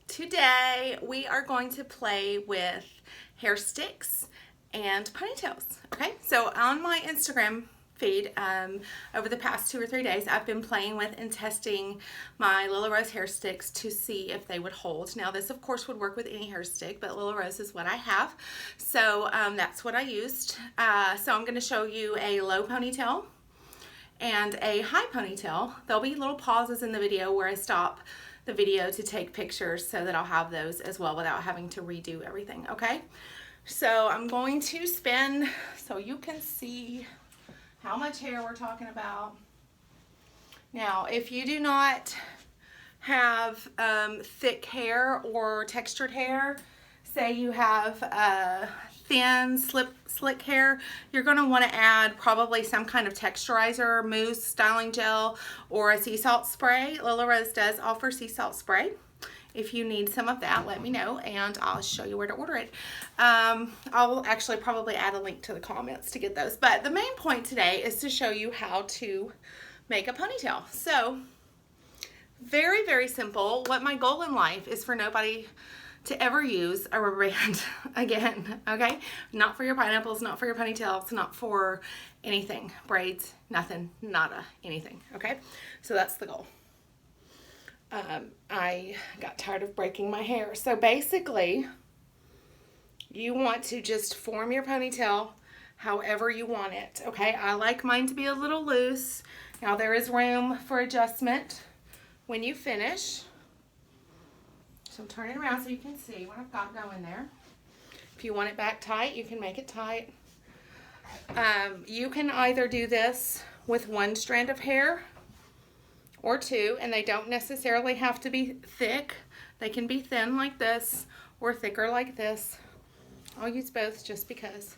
Today we are going to play with hair sticks and ponytails. Okay, so on my Instagram feed over the past 2 or 3 days, I've been playing with and testing my Lila Rose hair sticks to see if they would hold. Now this of course would work with any hair stick, but Lila Rose is what I have, so that's what I used. So I'm going to show you a low ponytail and a high ponytail. There'll be little pauses in the video where I stop the video to take pictures so that I'll have those as well without having to redo everything, okay? So I'm going to spin so you can see how much hair we're talking about. Now, if you do not have thick hair or textured hair, say you have thin, slick hair, you're going to want to add probably some kind of texturizer, mousse, styling gel, or a sea salt spray. Lila Rose does offer sea salt spray. If you need some of that, let me know and I'll show you where to order it. I'll actually probably add a link to the comments to get those. But the main point today is to show you how to make a ponytail. So, very, very simple. What my goal in life is for nobody to ever use a rubber band again, okay? Not for your pineapples, not for your ponytails, not for anything. Braids, nothing, nada, anything, okay? So that's the goal. I got tired of breaking my hair. So basically, you want to just form your ponytail however you want it, okay? I like mine to be a little loose. Now there is room for adjustment when you finish. So I'm turning around so you can see what I've got going there. If you want it back tight, you can make it tight. You can either do this with one strand of hair or two, and they don't necessarily have to be thick. They can be thin like this or thicker like this. I'll use both just because.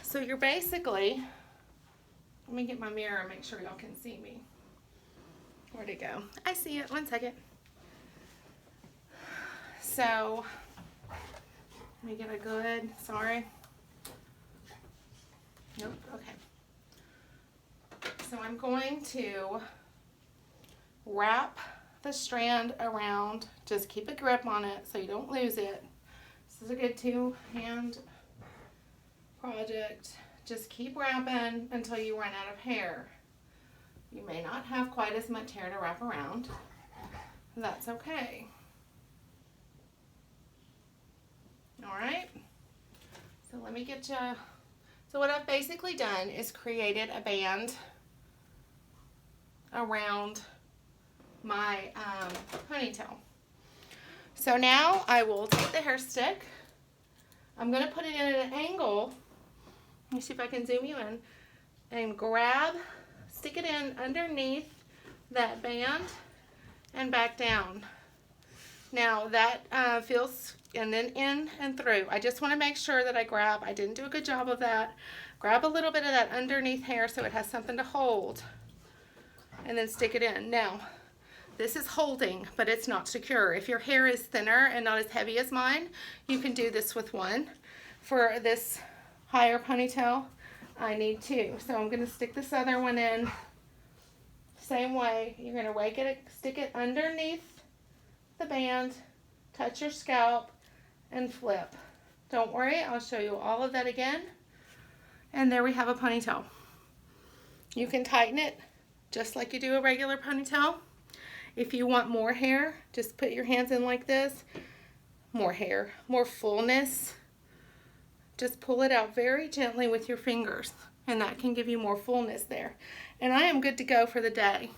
So you're basically, let me get my mirror and make sure y'all can see me. Where'd it go? I see it, 1 second. So, let me get a good, sorry. Nope, okay. So I'm going to wrap the strand around, just keep a grip on it so you don't lose it. This is a good two-hand project. Just keep wrapping until you run out of hair. You may not have quite as much hair to wrap around. That's okay. All right, so let me get you, so what I've basically done is created a band around my ponytail. So now I will take the hair stick, I'm going to put it in at an angle, let me see if I can zoom you in, and stick it in underneath that band and back down. Now that feels, and then in and through. I just want to make sure that I didn't do a good job of that. Grab a little bit of that underneath hair so it has something to hold. And then stick it in. Now, this is holding, but it's not secure. If your hair is thinner and not as heavy as mine, you can do this with one. For this higher ponytail, I need two. So I'm going to stick this other one in. Same way. You're going to stick it underneath the band, touch your scalp, and flip. Don't worry, I'll show you all of that again. And there we have a ponytail. You can tighten it just like you do a regular ponytail. If you want more hair, just put your hands in like this. More hair, more fullness. Just pull it out very gently with your fingers, and that can give you more fullness there. And I am good to go for the day.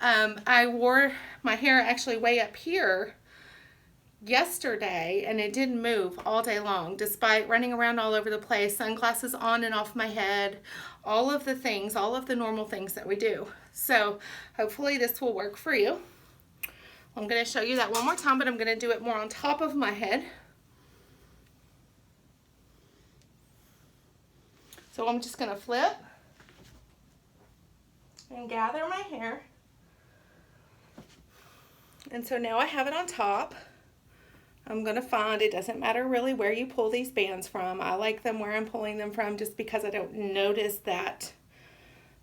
I wore my hair actually way up here yesterday, and it didn't move all day long despite running around all over the place, sunglasses on and off my head, all of the things, all of the normal things that we do. So hopefully this will work for you. I'm going to show you that one more time, but I'm going to do it more on top of my head. So I'm just going to flip and gather my hair. And so now I have it on top. I'm going to find, it doesn't matter really where you pull these bands from. I like them where I'm pulling them from just because I don't notice that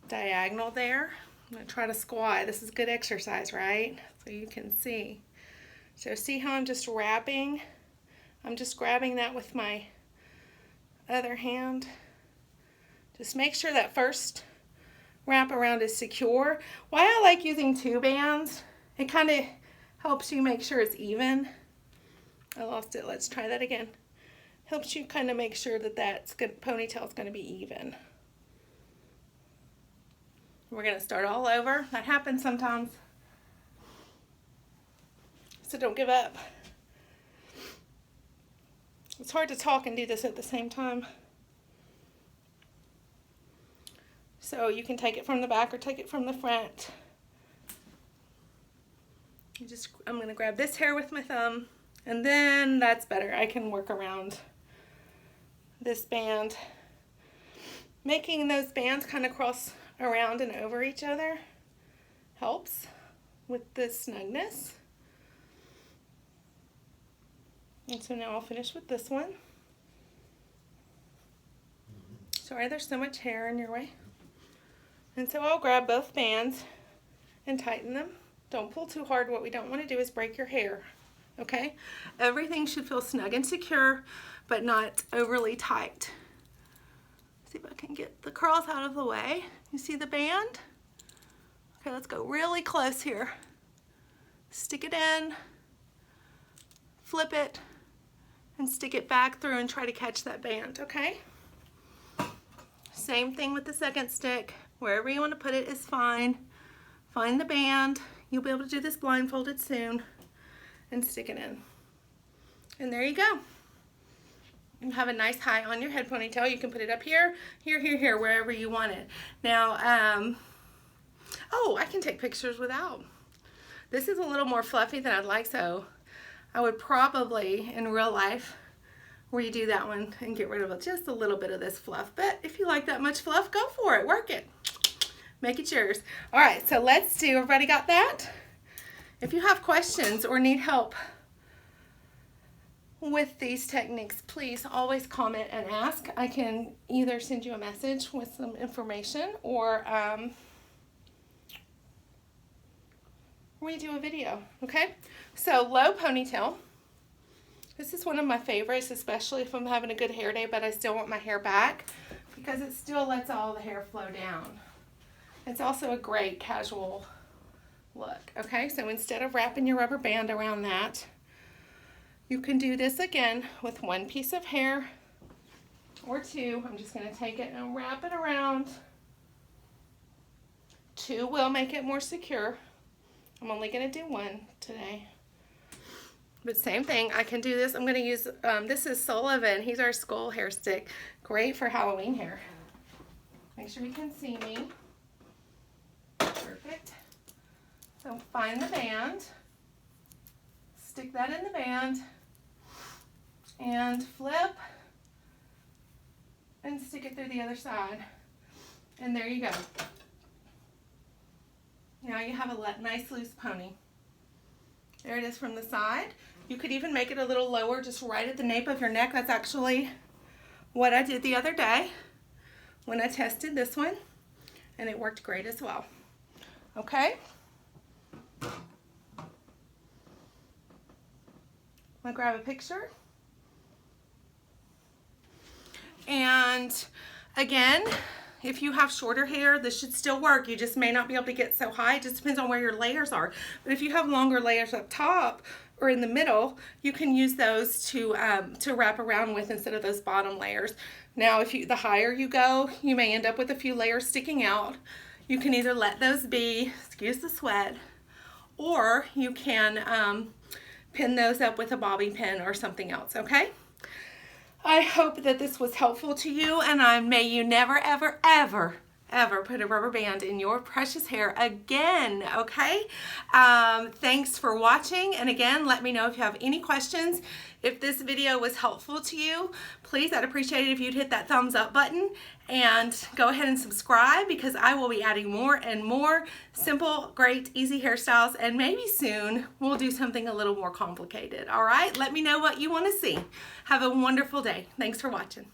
diagonal there. I'm going to try to squat. This is good exercise, right? So you can see. So see how I'm just wrapping? I'm just grabbing that with my other hand. Just make sure that first wrap around is secure. Why I like using 2 bands, it kind of helps you make sure it's even. I lost it. Let's try that again. Helps you kind of make sure that ponytail is going to be even. We're going to start all over. That happens sometimes. So don't give up. It's hard to talk and do this at the same time. So you can take it from the back or take it from the front. I'm going to grab this hair with my thumb, and then that's better. I can work around this band. Making those bands kind of cross around and over each other helps with the snugness. And so now I'll finish with this one. Sorry, there's so much hair in your way. And so I'll grab both bands and tighten them. Don't pull too hard. What we don't want to do is break your hair. Okay? Everything should feel snug and secure, but not overly tight. See if I can get the curls out of the way. You see the band? Okay, let's go really close here. Stick it in, flip it, and stick it back through and try to catch that band, okay? Same thing with the second stick. Wherever you want to put it is fine. Find the band. You'll be able to do this blindfolded soon. And stick it in. And there you go. You have a nice high on your head ponytail. You can put it up here, here, here, here, wherever you want it. Now, oh, I can take pictures without. This is a little more fluffy than I'd like, so I would probably, in real life, redo that one and get rid of just a little bit of this fluff. But if you like that much fluff, go for it. Work it. Make it yours. All right, so let's do, everybody got that? If you have questions or need help with these techniques, please always comment and ask. I can either send you a message with some information or redo a video, okay? So low ponytail. This is one of my favorites, especially if I'm having a good hair day, but I still want my hair back because it still lets all the hair flow down. It's also a great casual look, okay? So instead of wrapping your rubber band around that, you can do this again with 1 piece of hair or 2. I'm just gonna take it and wrap it around. 2 will make it more secure. I'm only gonna do 1 today. But same thing, I can do this. I'm gonna use, this is Sullivan. He's our skull hair stick. Great for Halloween hair. Make sure you can see me. Perfect. So find the band, stick that in the band, and flip, and stick it through the other side. And there you go. Now you have a nice loose pony. There it is from the side. You could even make it a little lower, just right at the nape of your neck. That's actually what I did the other day when I tested this one, and it worked great as well. Okay? I'm gonna grab a picture. And again, if you have shorter hair, this should still work. You just may not be able to get so high. It just depends on where your layers are. But if you have longer layers up top or in the middle, you can use those to wrap around with instead of those bottom layers. Now, the higher you go, you may end up with a few layers sticking out. You can either let those be, excuse the sweat, or you can pin those up with a bobby pin or something else, okay? I hope that this was helpful to you, and may you never, ever, ever, ever put a rubber band in your precious hair again, okay? Thanks for watching, and again, let me know if you have any questions. If this video was helpful to you, please, I'd appreciate it if you'd hit that thumbs up button and go ahead and subscribe, because I will be adding more and more simple, great, easy hairstyles, and maybe soon we'll do something a little more complicated, all right? Let me know what you want to see. Have a wonderful day. Thanks for watching.